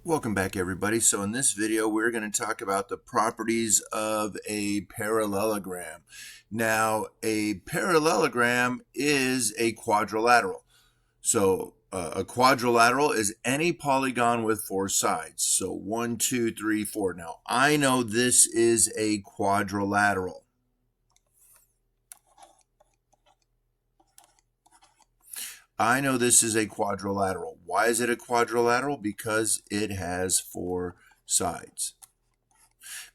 Welcome back, everybody. So in this video, we're going to talk about the properties of a parallelogram. Now, a parallelogram is a quadrilateral. So a quadrilateral is any polygon with four sides. So 1, 2, 3, 4. Now, I know this is a quadrilateral. I know this is a quadrilateral. Why is it a quadrilateral? Because it has four sides.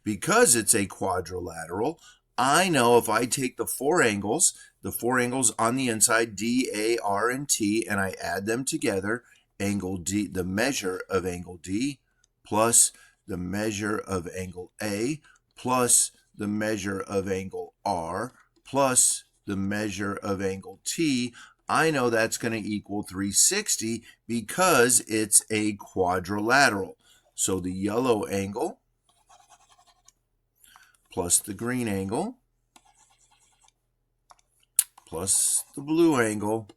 Because it's a quadrilateral, I know if I take the four angles on the inside, D, A, R, and T, and I add them together, angle D, the measure of angle D, plus the measure of angle A, plus the measure of angle R, plus the measure of angle T, I know that's going to equal 360 because it's a quadrilateral. So the yellow angle plus the green angle plus the blue angle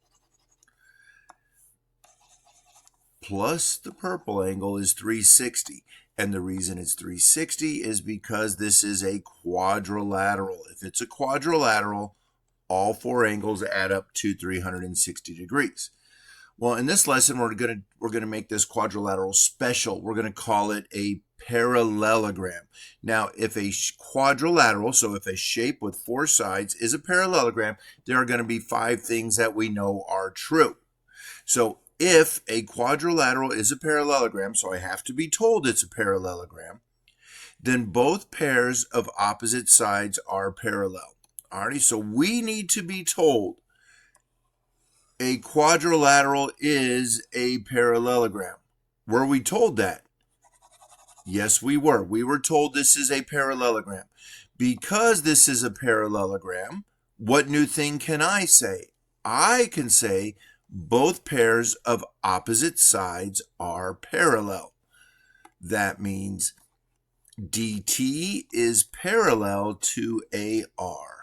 plus the purple angle is 360. And the reason it's 360 is because this is a quadrilateral. If it's a quadrilateral, all four angles add up to 360 degrees. Well, in this lesson, we're going to make this quadrilateral special. We're going to call it a parallelogram. Now, if a quadrilateral, so if a shape with four sides is a parallelogram, there are going to be 5 things that we know are true. So if a quadrilateral is a parallelogram, so I have to be told it's a parallelogram, then both pairs of opposite sides are parallel. Alrighty, so we need to be told a quadrilateral is a parallelogram. Were we told that? Yes, we were. We were told this is a parallelogram. Because this is a parallelogram, what new thing can I say? I can say both pairs of opposite sides are parallel. That means DT is parallel to AR.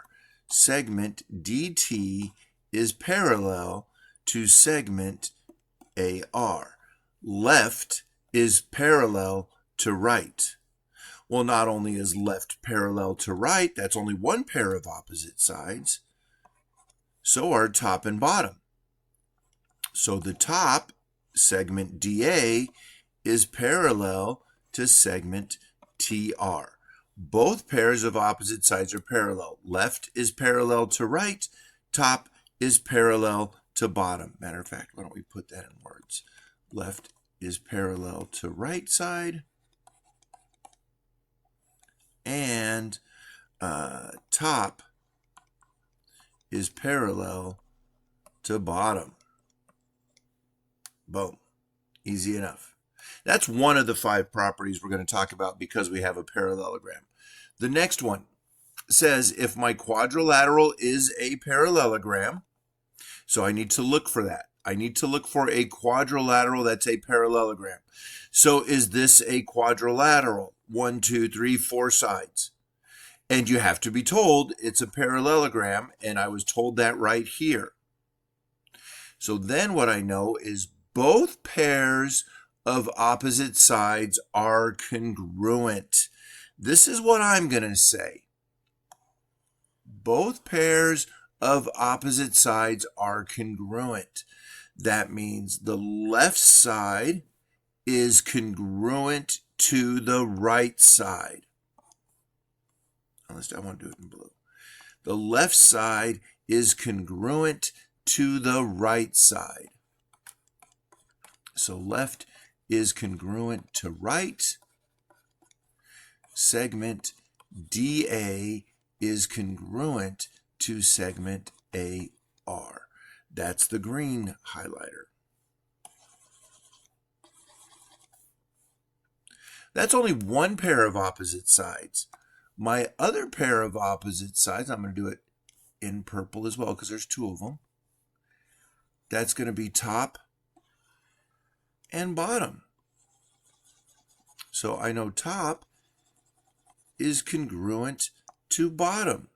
Segment DT is parallel to segment AR. Left is parallel to right. Well, not only is left parallel to right, that's only one pair of opposite sides. So are top and bottom. So the top, segment DA, is parallel to segment TR. Both pairs of opposite sides are parallel. Left is parallel to right. Top is parallel to bottom. Matter of fact, why don't we put that in words? Left is parallel to right side. And top is parallel to bottom. Boom. Easy enough. That's one of the 5 properties we're going to talk about because we have a parallelogram. The next one says if my quadrilateral is a parallelogram, so I need to look for that. I need to look for a quadrilateral that's a parallelogram. So is this a quadrilateral? 1, 2, 3, 4 sides. And you have to be told it's a parallelogram, and I was told that right here. So then what I know is both pairs of opposite sides are congruent. This is what I'm going to say. Both pairs of opposite sides are congruent. That means the left side is congruent to the right side. Unless I want to do it in blue. The left side is congruent to the right side. So left is congruent to right. Segment DA is congruent to segment AR. That's the green highlighter. That's only one pair of opposite sides. My other pair of opposite sides, I'm going to do it in purple as well because there's 2 of them. That's going to be top and bottom. So I know top is congruent to bottom.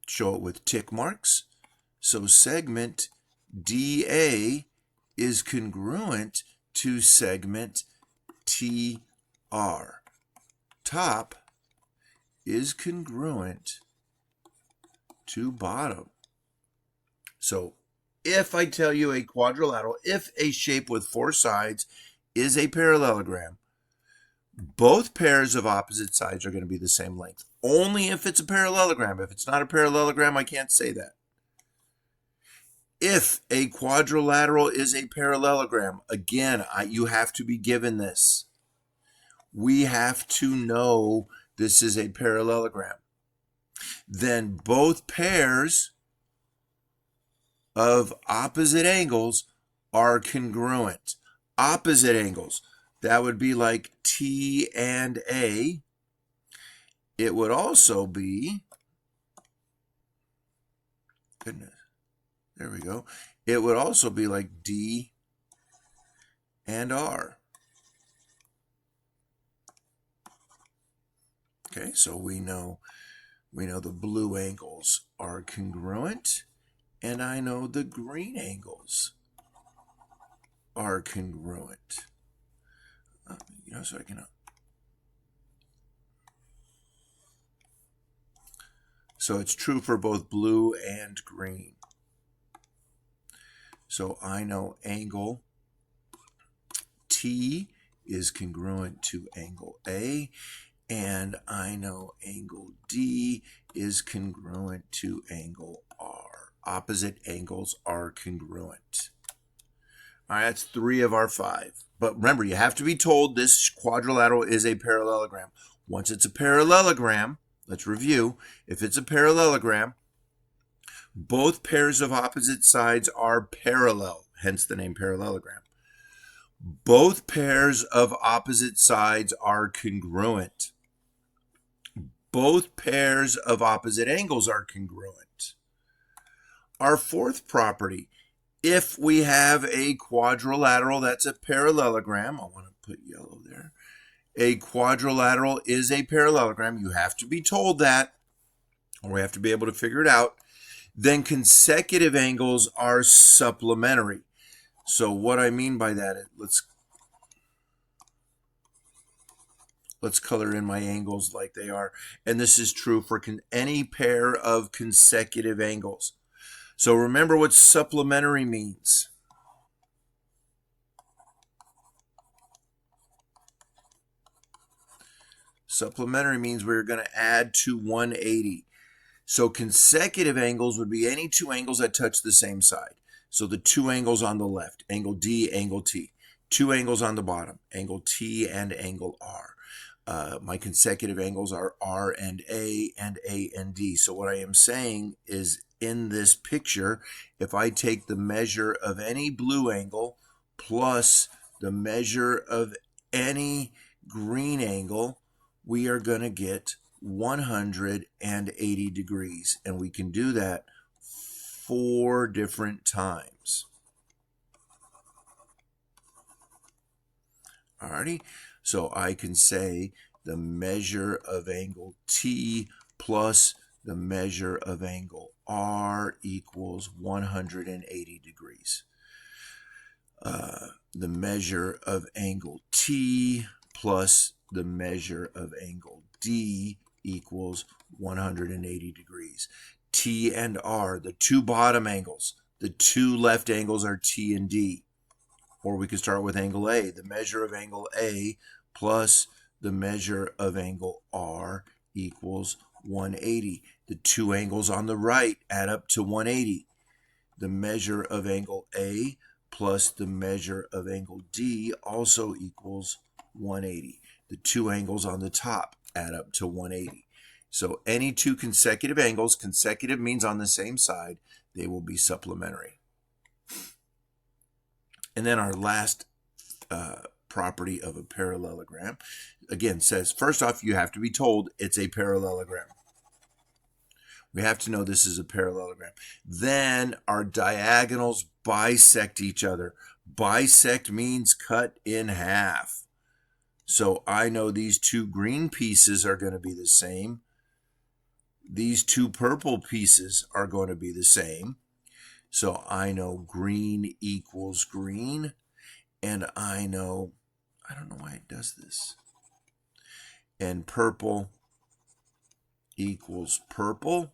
Show it with tick marks. So segment DA is congruent to segment TR. Top is congruent to bottom. So if I tell you a quadrilateral, if a shape with four sides is a parallelogram, both pairs of opposite sides are going to be the same length. Only if it's a parallelogram. If it's not a parallelogram, I can't say that. If a quadrilateral is a parallelogram, again, you have to be given this. We have to know this is a parallelogram. Then both pairs of opposite angles are congruent. Opposite angles, that would be like T and A. It would also be, goodness, there we go. It would also be like D and R. Okay, so we know the blue angles are congruent, and I know the green angles are congruent. So I can. So it's true for both blue and green. So I know angle T is congruent to angle A, and I know angle D is congruent to angle R. Opposite angles are congruent. All right, that's 3 of our 5. But remember, you have to be told this quadrilateral is a parallelogram. Once it's a parallelogram, let's review. If it's a parallelogram, both pairs of opposite sides are parallel, hence the name parallelogram. Both pairs of opposite sides are congruent. Both pairs of opposite angles are congruent. Our fourth property, if we have a quadrilateral that's a parallelogram, I want to put yellow there. A quadrilateral is a parallelogram. You have to be told that, or we have to be able to figure it out. Then consecutive angles are supplementary. So what I mean by that, let's color in my angles like they are. And this is true for any pair of consecutive angles. So remember what supplementary means. Supplementary means we're going to add to 180. So consecutive angles would be any two angles that touch the same side. So the two angles on the left, angle D, angle T. Two angles on the bottom, angle T and angle R. My consecutive angles are R and A and D. So what I am saying is in this picture, if I take the measure of any blue angle plus the measure of any green angle, we are going to get 180 degrees. And we can do that 4 different times. Alrighty, so I can say the measure of angle T plus the measure of angle R equals 180 degrees. The measure of angle T plus the measure of angle D equals 180 degrees. T and R, the two bottom angles. The two left angles are T and D. Or we could start with angle A. The measure of angle A plus the measure of angle R equals 180. The two angles on the right add up to 180. The measure of angle A plus the measure of angle D also equals 180. The two angles on the top add up to 180. So any two consecutive angles, consecutive means on the same side, they will be supplementary. And then our last property of a parallelogram, again, says, first off, you have to be told it's a parallelogram. We have to know this is a parallelogram. Then our diagonals bisect each other. Bisect means cut in half. So I know these two green pieces are going to be the same. These two purple pieces are going to be the same. So I know green equals green, and I know, I don't know why it does this, and purple equals purple,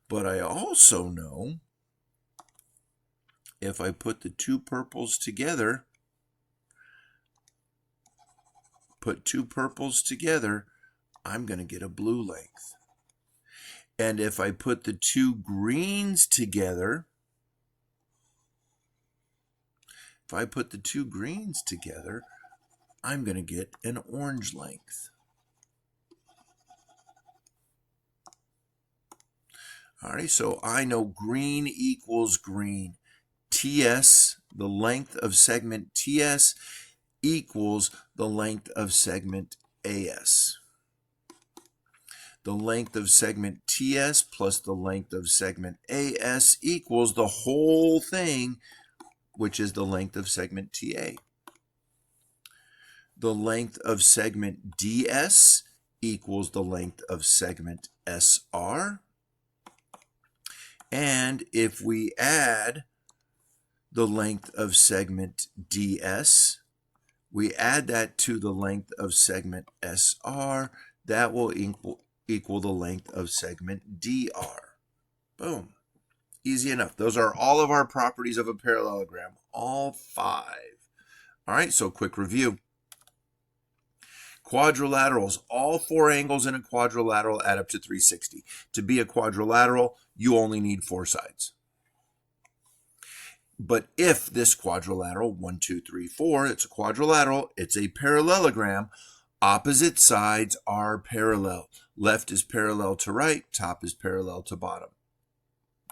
but I also know if I put the two purples together, I'm going to get a blue length. And if I put the two greens together, I'm going to get an orange length. All right, so I know green equals green. TS, the length of segment TS, equals the length of segment AS. The length of segment TS plus the length of segment AS equals the whole thing, which is the length of segment TA. The length of segment DS equals the length of segment SR. And if we add the length of segment DS, we add that to the length of segment SR, that will equal the length of segment DR. Boom. Easy enough. Those are all of our properties of a parallelogram, all 5. All right, so quick review. Quadrilaterals, all 4 angles in a quadrilateral add up to 360. To be a quadrilateral, you only need 4 sides. But if this quadrilateral, 1, 2, 3, 4, it's a quadrilateral, it's a parallelogram, opposite sides are parallel. Left is parallel to right, top is parallel to bottom.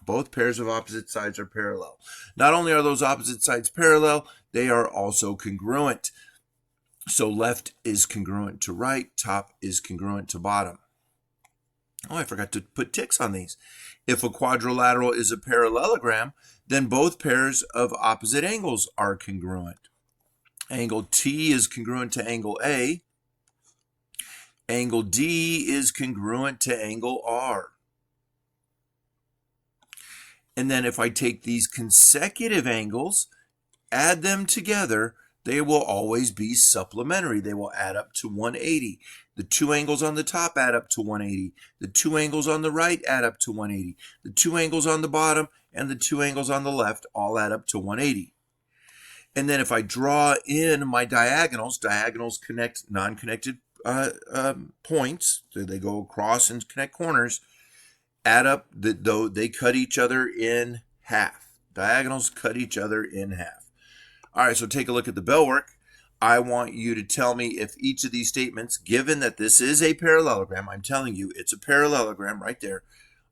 Both pairs of opposite sides are parallel. Not only are those opposite sides parallel, they are also congruent. So left is congruent to right, top is congruent to bottom. Oh, I forgot to put ticks on these. If a quadrilateral is a parallelogram, then both pairs of opposite angles are congruent. Angle T is congruent to angle A. Angle D is congruent to angle R. And then if I take these consecutive angles, add them together, they will always be supplementary. They will add up to 180. The 2 angles on the top add up to 180. The 2 angles on the right add up to 180. The 2 angles on the bottom and the 2 angles on the left all add up to 180. And then if I draw in my diagonals connect non-connected points, so they go across and connect corners, add up, though they cut each other in half. Diagonals cut each other in half. All right, so take a look at the bell work. I want you to tell me if each of these statements, given that this is a parallelogram, I'm telling you it's a parallelogram right there,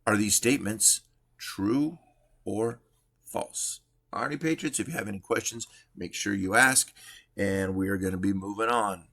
are these statements true or false? All righty, Patriots, if you have any questions, make sure you ask, and we are going to be moving on.